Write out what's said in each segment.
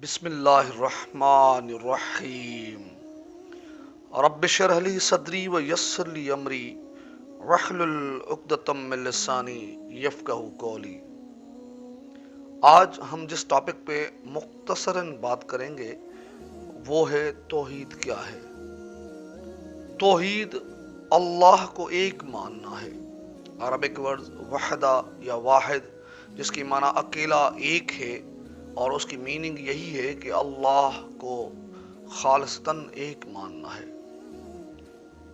بسم اللہ الرحمن الرحیم رب اشرح لی صدری ویسر لی امری واحلل عقدۃ من لسانی یفقہوا قولی۔ آج ہم جس ٹاپک پہ مختصراً بات کریں گے وہ ہے توحید کیا ہے۔ توحید اللہ کو ایک ماننا ہے۔ عربک ورڈ وحدہ یا واحد، جس کی معنی اکیلا ایک ہے، اور اس کی میننگ یہی ہے کہ اللہ کو خالصتاً ایک ماننا ہے۔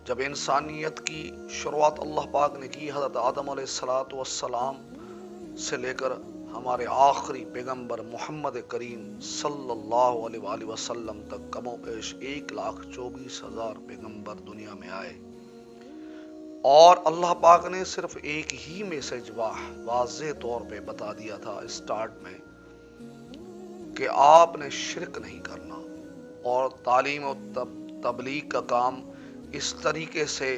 جب انسانیت کی شروعات اللہ پاک نے کی، حضرت آدم علیہ السلام سے لے کر ہمارے آخری پیغمبر محمد کریم صلی اللہ علیہ وآلہ وسلم تک کم و بیش 1,24,000 پیغمبر دنیا میں آئے، اور اللہ پاک نے صرف ایک ہی میسج واضح طور پہ بتا دیا تھا اسٹارٹ میں کہ آپ نے شرک نہیں کرنا، اور تعلیم و تبلیغ کا کام اس طریقے سے،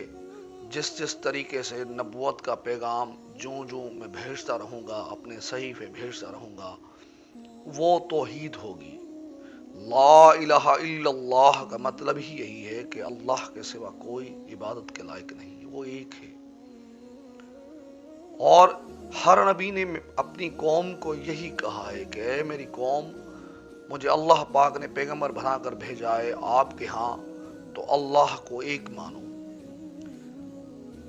جس طریقے سے نبوت کا پیغام جوں میں بھیجتا رہوں گا، اپنے صحیفے بھیجتا رہوں گا، وہ توحید ہوگی۔ لا الہ الا اللہ کا مطلب ہی یہی ہے کہ اللہ کے سوا کوئی عبادت کے لائق نہیں، وہ ایک ہے۔ اور ہر نبی نے اپنی قوم کو یہی کہا ہے کہ اے میری قوم، مجھے اللہ پاک نے پیغمبر بنا کر بھیجا ہے آپ کے ہاں، تو اللہ کو ایک مانو۔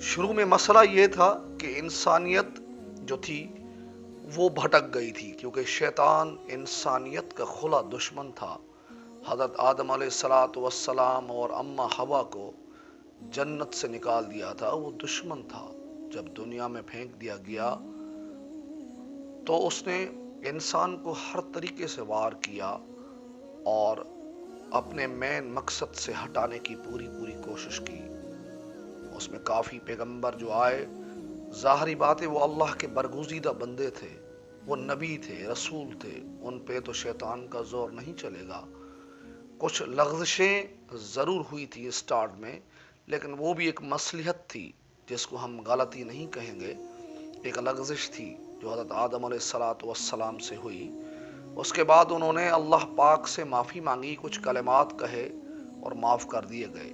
شروع میں مسئلہ یہ تھا کہ انسانیت جو تھی وہ بھٹک گئی تھی، کیونکہ شیطان انسانیت کا کھلا دشمن تھا۔ حضرت آدم علیہ السلام اور اماں حوا کو جنت سے نکال دیا تھا، وہ دشمن تھا۔ جب دنیا میں پھینک دیا گیا تو اس نے انسان کو ہر طریقے سے وار کیا اور اپنے مین مقصد سے ہٹانے کی پوری کوشش کی۔ اس میں کافی پیغمبر جو آئے، ظاہری بات ہے وہ اللہ کے برگزیدہ بندے تھے، وہ نبی تھے، رسول تھے، ان پہ تو شیطان کا زور نہیں چلے گا۔ کچھ لغزشیں ضرور ہوئی تھی اسٹارٹ میں، لیکن وہ بھی ایک مصلحت تھی، جس کو ہم غلطی نہیں کہیں گے۔ ایک لغزش تھی جو حضرت آدم علیہ السلام سے ہوئی۔ اس کے بعد انہوں نے اللہ پاک سے معافی مانگی، کچھ کلمات کہے اور معاف کر دیے گئے۔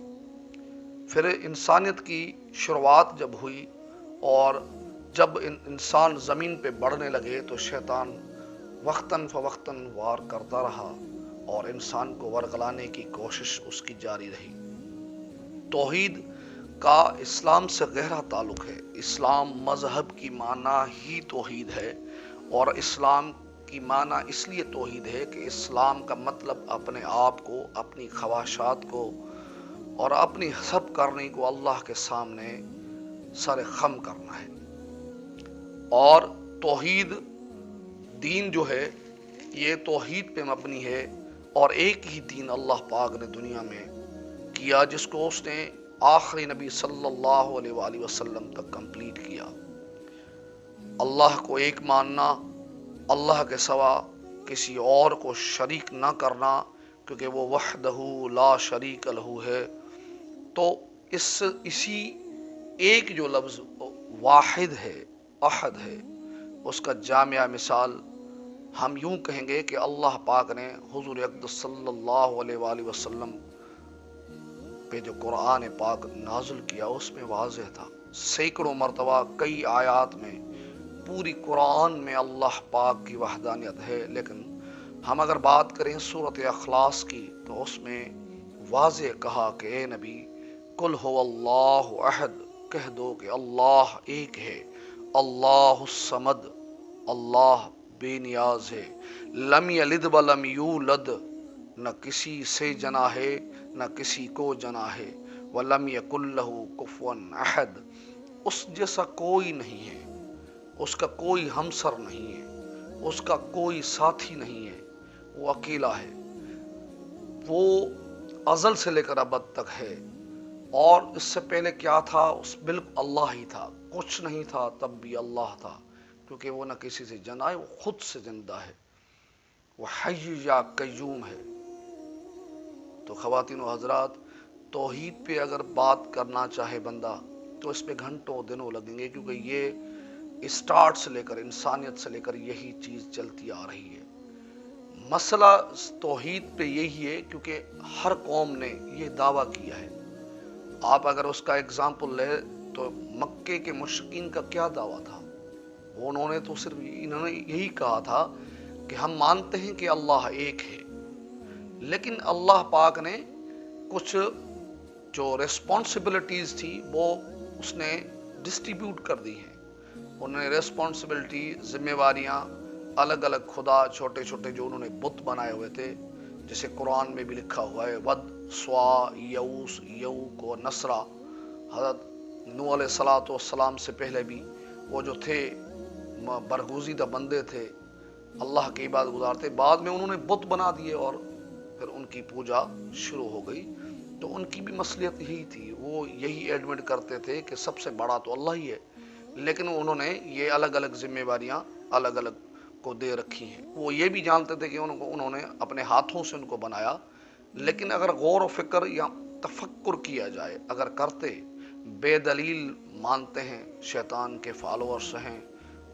پھر انسانیت کی شروعات جب ہوئی اور جب انسان زمین پہ بڑھنے لگے تو شیطان وقتاً فوقتاً وار کرتا رہا اور انسان کو ورگلانے کی کوشش اس کی جاری رہی۔ توحید کا اسلام سے گہرا تعلق ہے۔ اسلام مذہب کی معنی ہی توحید ہے، اور اسلام کی معنی اس لیے توحید ہے کہ اسلام کا مطلب اپنے آپ کو، اپنی خواہشات کو اور اپنی حسب کرنے کو اللہ کے سامنے سر خم کرنا ہے۔ اور توحید دین جو ہے یہ توحید پہ مبنی ہے، اور ایک ہی دین اللہ پاک نے دنیا میں کیا، جس کو اس نے آخری نبی صلی اللہ علیہ وآلہ وسلم تک کمپلیٹ کیا۔ اللہ کو ایک ماننا، اللہ کے سوا کسی اور کو شریک نہ کرنا، کیونکہ وہ وحدہ لا شریک لہ ہے۔ تو اسی ایک جو لفظ واحد ہے، احد ہے، اس کا جامعہ مثال ہم یوں کہیں گے کہ اللہ پاک نے حضور اقدس صلی اللہ علیہ وآلہ وسلم پہ جو قرآن پاک نازل کیا، اس میں واضح تھا، سینکڑوں مرتبہ کئی آیات میں پوری قرآن میں اللہ پاک کی وحدانیت ہے۔ لیکن ہم اگر بات کریں سورۃ اخلاص کی تو اس میں واضح کہا کہ اے نبی، قل هو اللہ احد، کہہ دو کہ اللہ ایک ہے، اللہ الصمد، اللہ بے نیاز ہے، لم یلد ولم یولد، نہ کسی سے جنا ہے نہ کسی کو جنا ہے، وَلَمْ يَكُنْ لَهُ كُفُوًا أَحَدٌ، اس جیسا کوئی نہیں ہے، اس کا کوئی ہمسر نہیں ہے، اس کا کوئی ساتھی نہیں ہے، وہ اکیلا ہے، وہ ازل سے لے کر ابد تک ہے۔ اور اس سے پہلے کیا تھا؟ اس بالکل اللہ ہی تھا، کچھ نہیں تھا تب بھی اللہ تھا، کیونکہ وہ نہ کسی سے جنا ہے، وہ خود سے زندہ ہے، وہ حی یا قیوم ہے۔ تو خواتین و حضرات، توحید پہ اگر بات کرنا چاہے بندہ تو اس پہ گھنٹوں دنوں لگیں گے، کیونکہ یہ اسٹارٹ سے لے کر انسانیت سے لے کر یہی چیز چلتی آ رہی ہے۔ مسئلہ توحید پہ یہی ہے کیونکہ ہر قوم نے یہ دعویٰ کیا ہے. آپ اگر اس کا اگزامپل لے تو مکے کے مشرکین کا کیا دعویٰ تھا؟ انہوں نے تو صرف انہوں نے یہی کہا تھا کہ ہم مانتے ہیں کہ اللہ ایک ہے، لیکن اللہ پاک نے کچھ جو ریسپانسبلٹیز تھی وہ اس نے ڈسٹریبیوٹ کر دی ہیں. انہوں نے ریسپانسبلٹی، ذمہ واریاں الگ الگ خدا چھوٹے چھوٹے جو انہوں نے بت بنائے ہوئے تھے، جسے قرآن میں بھی لکھا ہوا ہے ود، سوا، یوس، یوک و نصرہ. حضرت نوح علیہ الصلوۃ والسلام سے پہلے بھی وہ جو تھے برگزیدہ بندے تھے، اللہ کی عبادت گزار تھے، بعد میں انہوں نے بت بنا دیے اور پھر ان کی پوجا شروع ہو گئی. تو ان کی بھی مصلیت یہی تھی، وہ یہی ایڈمٹ کرتے تھے کہ سب سے بڑا تو اللہ ہی ہے، لیکن انہوں نے یہ الگ الگ ذمہ داریاں الگ الگ کو دے رکھی ہیں. وہ یہ بھی جانتے تھے کہ انہوں نے اپنے ہاتھوں سے ان کو بنایا، لیکن اگر غور و فکر یا تفکر کیا جائے، اگر کرتے، بے دلیل مانتے ہیں، شیطان کے فالوورز ہیں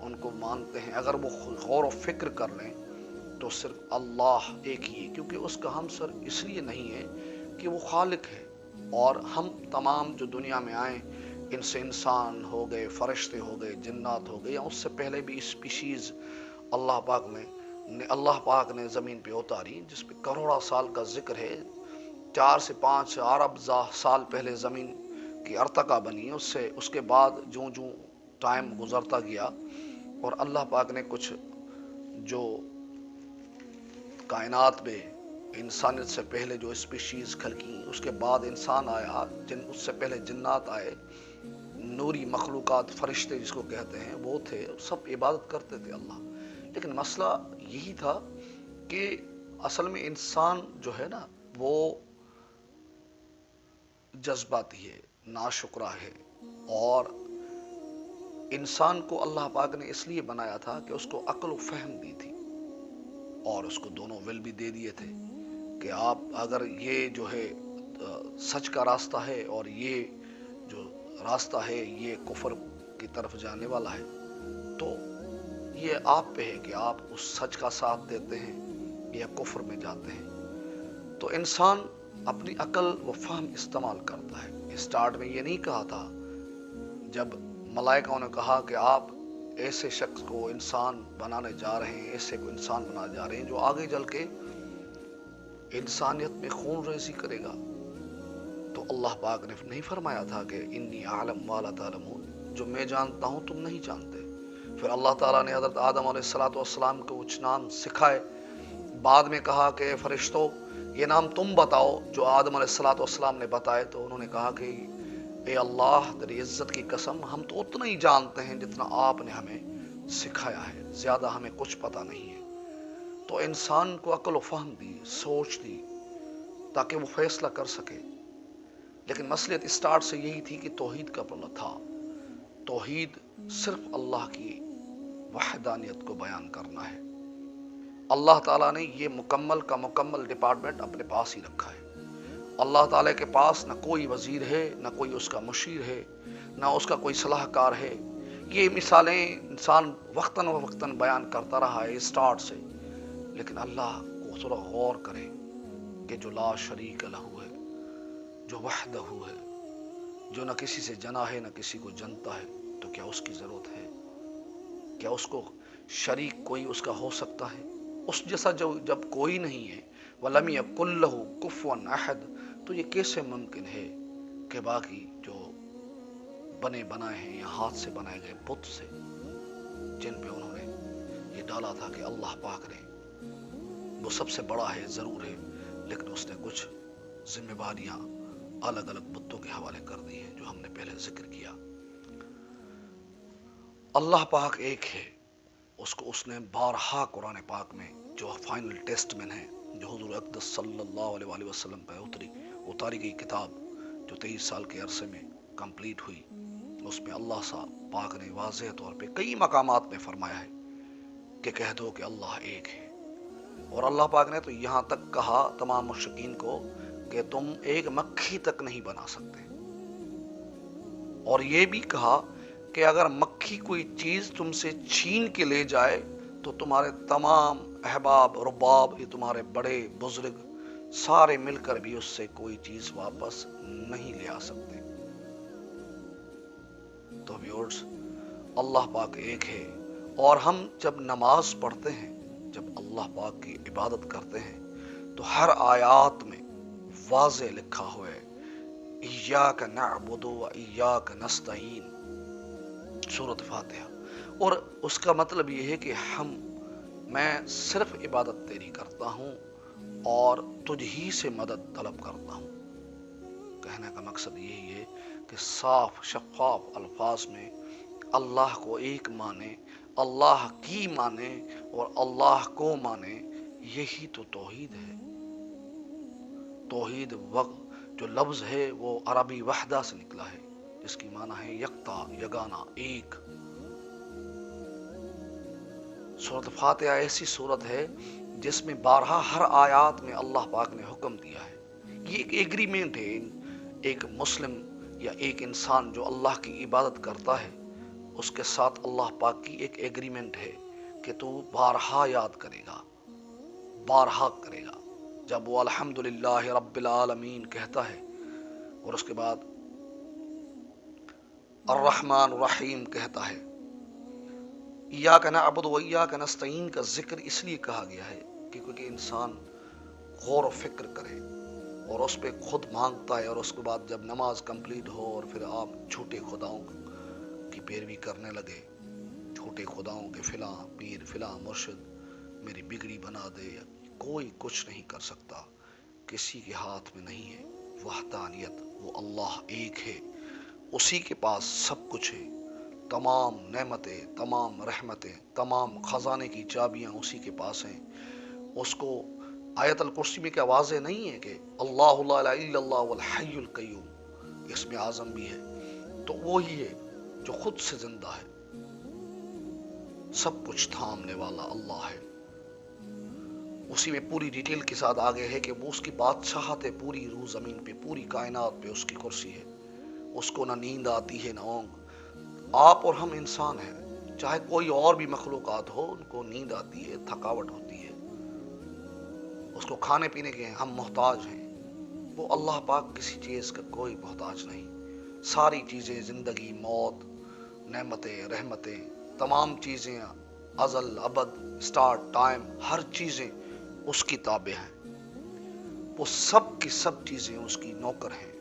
ان کو مانتے ہیں، اگر وہ غور و فکر کر لیں تو صرف اللہ ایک ہی ہے. کیونکہ اس کا ہمسر اس لیے نہیں ہے کہ وہ خالق ہے، اور ہم تمام جو دنیا میں آئیں، ان سے انسان ہو گئے، فرشتے ہو گئے، جنات ہو گئے، یا اس سے پہلے بھی اسپیشیز اللہ پاک نے زمین پہ اتاری، جس پہ کروڑا سال کا ذکر ہے. 4 سے 5 ارب سال پہلے زمین کی ارتقا بنی، اس کے بعد جوں جوں ٹائم گزرتا گیا اور اللہ پاک نے کچھ جو کائنات میں انسانیت سے پہلے جو اسپیشیز کھلکی، اس کے بعد انسان آیا، اس سے پہلے جنات آئے، نوری مخلوقات، فرشتے جس کو کہتے ہیں، وہ تھے، سب عبادت کرتے تھے اللہ. لیکن مسئلہ یہی تھا کہ اصل میں انسان جو ہے نا وہ جذباتی ہے، ناشکرا ہے، اور انسان کو اللہ پاک نے اس لیے بنایا تھا کہ اس کو عقل و فہم دی تھی، اور اس کو دونوں ول بھی دے دیے تھے کہ آپ اگر یہ جو ہے سچ کا راستہ ہے اور یہ جو راستہ ہے یہ کفر کی طرف جانے والا ہے، تو یہ آپ پہ ہے کہ آپ اس سچ کا ساتھ دیتے ہیں یا کفر میں جاتے ہیں. تو انسان اپنی عقل و فہم استعمال کرتا ہے. اسٹارٹ میں یہ نہیں کہا تھا جب ملائکہ نے کہا کہ آپ ایسے شخص کو انسان بنانے جا رہے ہیں، ایسے کو انسان بنانے جا رہے ہیں جو آگے چل کے انسانیت میں خون ریزی کرے گا، تو اللہ پاک نے نہیں فرمایا تھا کہ انی اعلم ما لا تعلمون، جو میں جانتا ہوں تم نہیں جانتے. پھر اللہ تعالیٰ نے حضرت آدم علیہ الصلوۃ والسلام کو کچھ نام سکھائے، بعد میں کہا کہ فرشتوں یہ نام تم بتاؤ جو آدم علیہ الصلوۃ والسلام نے بتائے. تو انہوں نے کہا کہ اے اللہ تیری عزت کی قسم، ہم تو اتنا ہی جانتے ہیں جتنا آپ نے ہمیں سکھایا ہے، زیادہ ہمیں کچھ پتہ نہیں ہے. تو انسان کو عقل و فہم دی، سوچ دی، تاکہ وہ فیصلہ کر سکے. لیکن مصلحت اسٹارٹ سے یہی تھی کہ توحید کا پلہ تھا. توحید صرف اللہ کی وحدانیت کو بیان کرنا ہے. اللہ تعالیٰ نے یہ مکمل کا مکمل ڈپارٹمنٹ اپنے پاس ہی رکھا ہے. اللہ تعالیٰ کے پاس نہ کوئی وزیر ہے، نہ کوئی اس کا مشیر ہے، نہ اس کا کوئی صلاح کار ہے. یہ مثالیں انسان وقتاً وقتاً بیان کرتا رہا ہے اسٹارٹ سے، لیکن اللہ کو تھوڑا غور کرے کہ جو لا شریک لہو ہے، جو وحدہ ہے، جو نہ کسی سے جنا ہے نہ کسی کو جنتا ہے، تو کیا اس کی ضرورت ہے؟ کیا اس کو شریک کوئی اس کا ہو سکتا ہے؟ اس جیسا جب کوئی نہیں ہے، وَلَمْ يَكُنْ لَهُ كُفُوًا أَحَدٌ، تو یہ کیسے ممکن ہے کہ باقی جو بنے بنائے ہیں یا ہاتھ سے بنائے گئے بت سے، جن پہ انہوں نے یہ ڈالا تھا کہ اللہ پاک نے وہ سب سے بڑا ہے، ضرور ہے، لیکن اس نے کچھ ذمہ داریاں الگ الگ بتوں کے حوالے کر دی ہیں جو ہم نے پہلے ذکر کیا. اللہ پاک ایک ہے، اس نے بارہا قرآن پاک میں جو فائنل ٹیسٹ میں ہے، جو حضور اقدس صلی اللہ علیہ وآلہ وسلم پہ اتاری گئی کتاب جو 23 سال کے عرصے میں کمپلیٹ ہوئی، اس میں اللہ پاک نے واضح طور پہ کئی مقامات میں فرمایا ہے کہ کہہ دو کہ اللہ ایک ہے. اور اللہ پاک نے تو یہاں تک کہا تمام مشرکین کو کہ تم ایک مکھی تک نہیں بنا سکتے، اور یہ بھی کہا کہ اگر مکھی کوئی چیز تم سے چھین کے لے جائے تو تمہارے تمام احباب رباب، یہ تمہارے بڑے بزرگ سارے مل کر بھی اس سے کوئی چیز واپس نہیں لے آ سکتے۔ تو ویورز، اللہ پاک ایک ہے، اور ہم جب نماز پڑھتے ہیں، جب اللہ پاک کی عبادت کرتے ہیں، تو ہر آیات میں واضح لکھا ہوا ہے ایاک نعبد و ایاک نستعین، سورۃ فاتحہ، اور اس کا مطلب یہ ہے کہ میں صرف عبادت تیری کرتا ہوں اور تجھ ہی سے مدد طلب کرتا ہوں۔ کہنے کا مقصد یہی ہے کہ صاف شفاف الفاظ میں اللہ کو ایک مانے، اللہ کی مانے اور اللہ کو مانے، یہی تو توحید ہے۔ توحید جو لفظ ہے وہ عربی وحدہ سے نکلا ہے، جس کی معنی ہے یکتا، یگانا، ایک۔ سورۃ فاتحہ ایسی سورت ہے جس میں بارہا ہر آیات میں اللہ پاک نے حکم دیا ہے۔ یہ ایک ایگریمنٹ ہے، ایک مسلم یا ایک انسان جو اللہ کی عبادت کرتا ہے، اس کے ساتھ اللہ پاک کی ایک ایگریمنٹ ہے کہ تو بارہا یاد کرے گا، بارہا کرے گا۔ جب وہ الحمدللہ رب العالمین کہتا ہے اور اس کے بعد الرحمن الرحیم کہتا ہے، ایاک نعبد و ایاک نستعین کا ذکر اس لیے کہا گیا ہے کہ کیونکہ انسان غور و فکر کرے اور اس پہ خود مانگتا ہے، اور اس کے بعد جب نماز کمپلیٹ ہو اور پھر آپ جھوٹے خداؤں کی پیروی کرنے لگے، جھوٹے خداؤں کے فلاں پیر فلاں مرشد میری بگڑی بنا دے، کوئی کچھ نہیں کر سکتا، کسی کے ہاتھ میں نہیں ہے وحدانیت۔ وہ اللہ ایک ہے، اسی کے پاس سب کچھ ہے، تمام نعمتیں، تمام رحمتیں، تمام خزانے کی چابیاں اسی کے پاس ہیں۔ اس کو آیت الکرسی میں کیا واضح نہیں ہے کہ اللہ لا الہ الا اللہ الحی القیوم، اس میں اعظم بھی ہے، تو وہی ہے جو خود سے زندہ ہے، سب کچھ تھامنے والا اللہ ہے۔ اسی میں پوری ڈیٹیل کے ساتھ آگے ہے کہ وہ اس کی بادشاہت ہے، پوری روح زمین پہ، پوری کائنات پہ اس کی کرسی ہے، اس کو نہ نیند آتی ہے نہ اونگ۔ آپ اور ہم انسان ہیں، چاہے کوئی اور بھی مخلوقات ہو، ان کو نیند آتی ہے، تھکاوٹ ہوتی ہے، اس کو کھانے پینے کے ہم محتاج ہیں۔ وہ اللہ پاک کسی چیز کا کوئی محتاج نہیں، ساری چیزیں، زندگی، موت، نعمتیں، رحمتیں، تمام چیزیں، ازل ابد، سٹارٹ ٹائم، ہر چیزیں اس کی تابع ہیں۔ وہ سب کی سب چیزیں اس کی نوکر ہیں،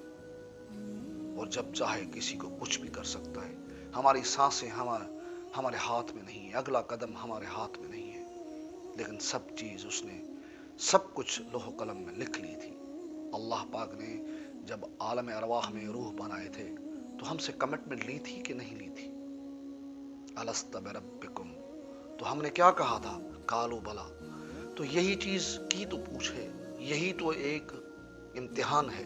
اور جب چاہے کسی کو کچھ بھی کر سکتا ہے۔ ہماری سانسیں ہمارے ہاتھ میں نہیں ہے، اگلا قدم ہمارے ہاتھ میں نہیں ہے، لیکن سب چیز اس نے سب کچھ لوح قلم میں لکھ لی تھی۔ اللہ پاک نے جب عالم ارواح میں روح بنائے تھے تو ہم سے کمٹمنٹ لی تھی کہ نہیں لی تھی؟ الست بربکم، تو ہم نے کیا کہا تھا؟ قالوا بلا۔ تو یہی چیز کی تو پوچھے، یہی تو ایک امتحان ہے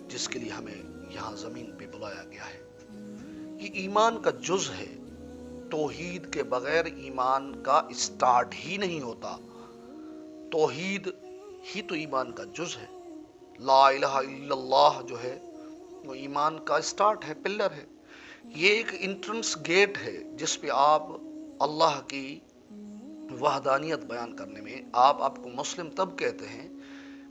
جس کے لیے ہمیں یہاں زمین پہ بلایا گیا ہے۔ یہ ایمان کا جز ہے، توحید کے بغیر ایمان کا اسٹارٹ ہی نہیں ہوتا۔ توحید ہی تو ایمان کا جز ہے۔ لا الہ الا اللہ جو ہے وہ ایمان کا اسٹارٹ ہے، پلر ہے۔ یہ ایک انٹرنس گیٹ ہے جس پہ آپ اللہ کی وحدانیت بیان کرنے میں آپ کو مسلم تب کہتے ہیں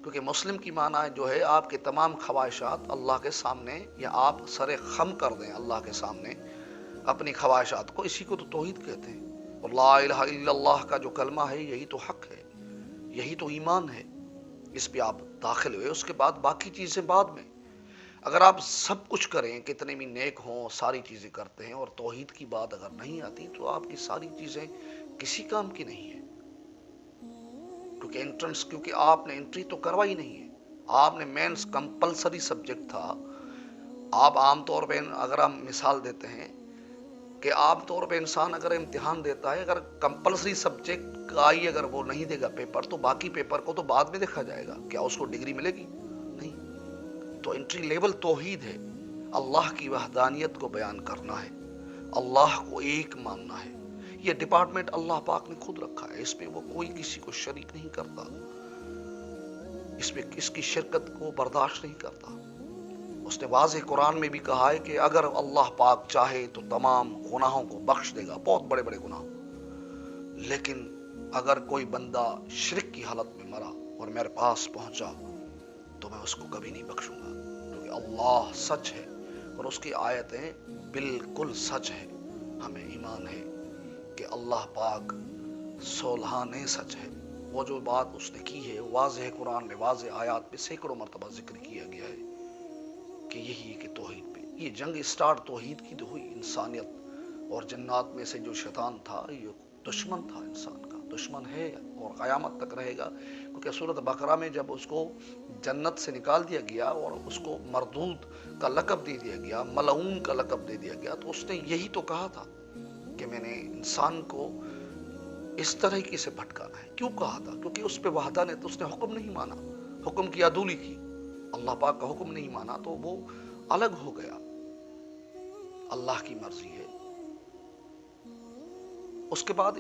کیونکہ مسلم کی معنی جو ہے آپ کے تمام خواہشات اللہ کے سامنے، یا آپ سر خم کر دیں اللہ کے سامنے اپنی خواہشات کو، اسی کو تو توحید کہتے ہیں۔ اور لا الہ الا اللہ کا جو کلمہ ہے یہی تو حق ہے، یہی تو ایمان ہے، اس پہ آپ داخل ہوئے، اس کے بعد باقی چیزیں بعد میں۔ اگر آپ سب کچھ کریں، کتنے بھی نیک ہوں، ساری چیزیں کرتے ہیں، اور توحید کی بات اگر نہیں آتی تو آپ کی ساری چیزیں کسی کام کی نہیں ہیں، کیونکہ آپ نے انٹری تو کروائی نہیں ہے۔ آپ نے مینس کمپلسری سبجیکٹ تھا۔ آپ عام طور پہ اگر ہم مثال دیتے ہیں کہ عام طور پہ انسان اگر امتحان دیتا ہے، اگر کمپلسری سبجیکٹ کا ہی اگر وہ نہیں دے گا پیپر، تو باقی پیپر کو تو بعد میں دیکھا جائے گا، کیا اس کو ڈگری ملے گی؟ نہیں۔ تو انٹری لیول توحید ہے، اللہ کی وحدانیت کو بیان کرنا ہے، اللہ کو ایک ماننا ہے۔ یہ ڈپارٹمنٹ اللہ پاک نے خود رکھا ہے، اس میں وہ کوئی کسی کو شریک نہیں کرتا، اس میں اس کی شرکت کو برداشت نہیں کرتا۔ اس نے واضح قرآن میں بھی کہا ہے کہ اگر اللہ پاک چاہے تو تمام گناہوں کو بخش دے گا، بہت بڑے بڑے گناہ، لیکن اگر کوئی بندہ شرک کی حالت میں مرا اور میرے پاس پہنچا تو میں اس کو کبھی نہیں بخشوں گا، کیونکہ اللہ سچ ہے اور اس کی آیتیں بالکل سچ ہے۔ ہمیں ایمان ہے کہ اللہ پاک صلحانہ سچ ہے۔ وہ جو بات اس نے کی ہے واضح قرآن میں، واضح آیات میں سینکڑوں مرتبہ ذکر کیا گیا ہے کہ یہی کہ توحید پہ یہ جنگ اسٹارٹ توحید کی تو ہوئی۔ انسانیت اور جنات میں سے جو شیطان تھا یہ دشمن تھا، انسان کا دشمن ہے اور قیامت تک رہے گا، کیونکہ سورۃ بقرہ میں جب اس کو جنت سے نکال دیا گیا اور اس کو مردود کا لقب دے دیا گیا، ملعون کا لقب دے دیا گیا، تو اس نے یہی تو کہا تھا کہ میں نے انسان کو اس طرح سے بھٹکانا ہے۔ کیوں کہا تھا؟ کیونکہ اس پہ وحدانیت، اس نے حکم نہیں مانا، حکم کی عدولی کی، اللہ پاک کا حکم نہیں مانا تو وہ الگ ہو گیا۔ اللہ کی مرضی ہے۔ اس کے بعد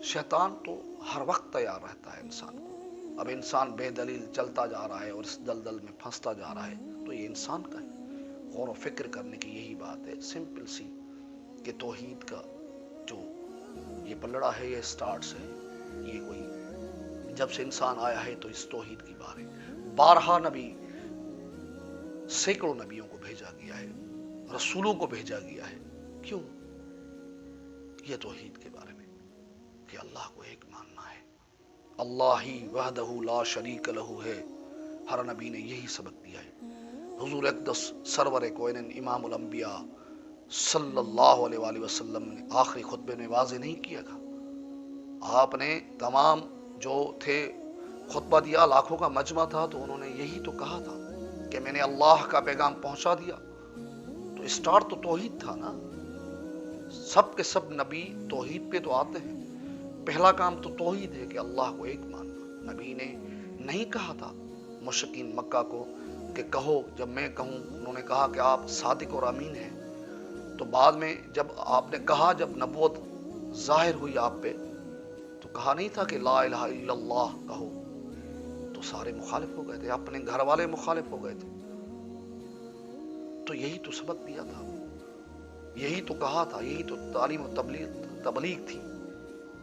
شیطان تو ہر وقت تیار رہتا ہے انسان کو۔ اب انسان بے دلیل چلتا جا رہا ہے اور اس دلدل میں پھنستا جا رہا ہے تو یہ انسان کا ہے۔ غور و فکر کرنے کی یہی بات ہے، سمپل سی، کہ توحید کا جو یہ پلڑا ہے یہ سٹارٹ سے ہے۔ یہ کوئی جب سے انسان آیا ہے تو اس توحید کی بات ہے۔ 12 نبی، سینکڑوں نبیوں کو بھیجا گیا ہے، رسولوں کو بھیجا گیا ہے۔ کیوں؟ یہ توحید کے بارے میں کہ اللہ کو ایک ماننا ہے، اللہ ہی وحدہ لا شریک لہ ہے۔ ہر نبی نے یہی سبق دیا ہے۔ حضور اقدس سرور کوئنین امام الانبیاء صلی اللہ علیہ وآلہ وسلم نے آخری خطبے میں واضح نہیں کیا تھا؟ آپ نے تمام جو تھے خطبہ دیا، لاکھوں کا مجمع تھا، تو انہوں نے یہی تو کہا تھا کہ میں نے اللہ کا پیغام پہنچا دیا۔ تو اسٹارٹ تو توحید تھا نا۔ سب کے سب نبی توحید پہ تو آتے ہیں۔ پہلا کام تو توحید ہے کہ اللہ کو ایک ماننا۔ نبی نے نہیں کہا تھا مشرکین مکہ کو کہ کہو، جب میں کہوں، انہوں نے کہا کہ آپ صادق اور امین ہیں، تو بعد میں جب آپ نے کہا، جب نبوت ظاہر ہوئی آپ پہ، تو کہا نہیں تھا کہ لا الہ الا اللہ کہو، تو سارے مخالف ہو گئے تھے، اپنے گھر والے مخالف ہو گئے تھے۔ تو یہی تو سبق دیا تھا، یہی تو کہا تھا، یہی تو تعلیم و تبلیغ تھی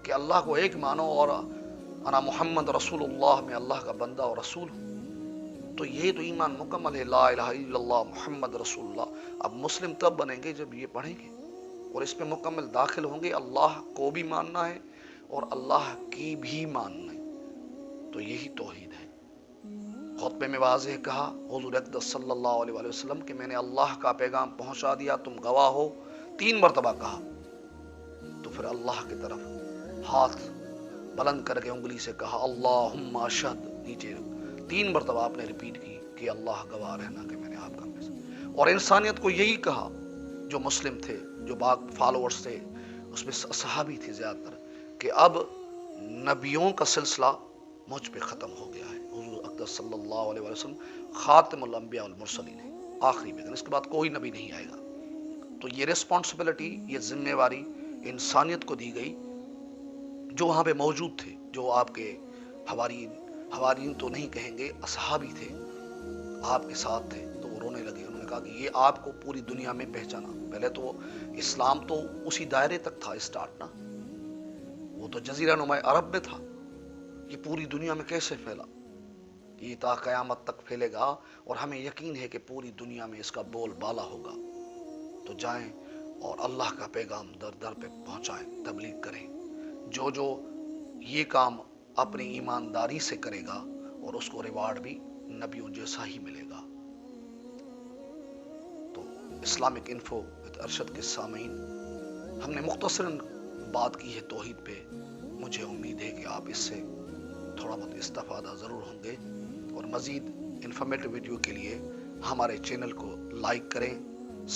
کہ اللہ کو ایک مانو اور انا محمد رسول اللہ، میں اللہ کا بندہ اور رسول ہوں۔ تو یہ تو ایمان مکمل ہے، لا الہ الا اللہ محمد رسول اللہ۔ اب مسلم تب بنیں گے جب یہ پڑھیں گے اور اس میں مکمل داخل ہوں گے، اللہ کو بھی ماننا ہے اور اللہ کی بھی ماننا ہے۔ تو یہی توحید ہے۔ خطبے میں واضح کہا حضور اقدس صلی اللہ علیہ وآلہ وسلم کہ میں نے اللہ کا پیغام پہنچا دیا، تم گواہ ہو۔ 3 مرتبہ کہا، تو پھر اللہ کی طرف ہاتھ بلند کر کے انگلی سے کہا اللہم اشہد، نیچے 3 مرتبہ آپ نے ریپیٹ کی کہ اللہ گواہ رہنا کہ میں نے آپ کا۔ اور انسانیت کو یہی کہا، جو مسلم تھے، جو باق فالوورز تھے، اس میں صحابی تھے زیادہ تر، کہ اب نبیوں کا سلسلہ مجھ پہ ختم ہو گیا ہے۔ حضور اقدس صلی اللہ علیہ وسلم خاتم الانبیاء والمرسلین ہے، آخری پیغام، اس کے بعد کوئی نبی نہیں آئے گا۔ تو یہ ریسپانسبلٹی، یہ ذمہ واری انسانیت کو دی گئی، جو وہاں پہ موجود تھے، جو آپ کے حوارین تو نہیں کہیں گے، اصحابی تھے، آپ کے ساتھ تھے، تو وہ رونے لگے۔ انہوں نے کہا کہ یہ آپ کو پوری دنیا میں پہچانا۔ پہلے تو اسلام تو اسی دائرے تک تھا اسٹارٹ نا، وہ تو جزیرہ نما عرب میں تھا، یہ پوری دنیا میں کیسے پھیلا؟ یہ تا قیامت تک پھیلے گا، اور ہمیں یقین ہے کہ پوری دنیا میں اس کا بول بالا ہوگا۔ تو جائیں اور اللہ کا پیغام در در پہ پہنچائیں، تبلیغ کریں۔ جو یہ کام اپنی ایمانداری سے کرے گا اور اس کو ریوارڈ بھی نبیوں جیسا ہی ملے گا۔ تو اسلامک انفو وتھ ارشد کے سامعین، ہم نے مختصراً بات کی ہے توحید پہ۔ مجھے امید ہے کہ آپ اس سے تھوڑا بہت استفادہ ضرور ہوں گے، اور مزید انفارمیٹو ویڈیو کے لیے ہمارے چینل کو لائک کریں،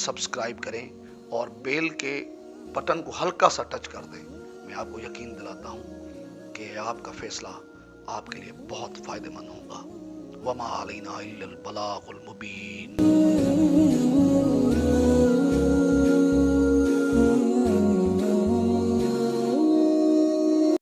سبسکرائب کریں اور بیل کے بٹن کو ہلکا سا ٹچ کر دیں۔ میں آپ کو یقین دلاتا ہوں کہ آپ کا فیصلہ آپ کے لیے بہت فائدہ مند ہوگا۔ وما علینا الا البلاغ المبین۔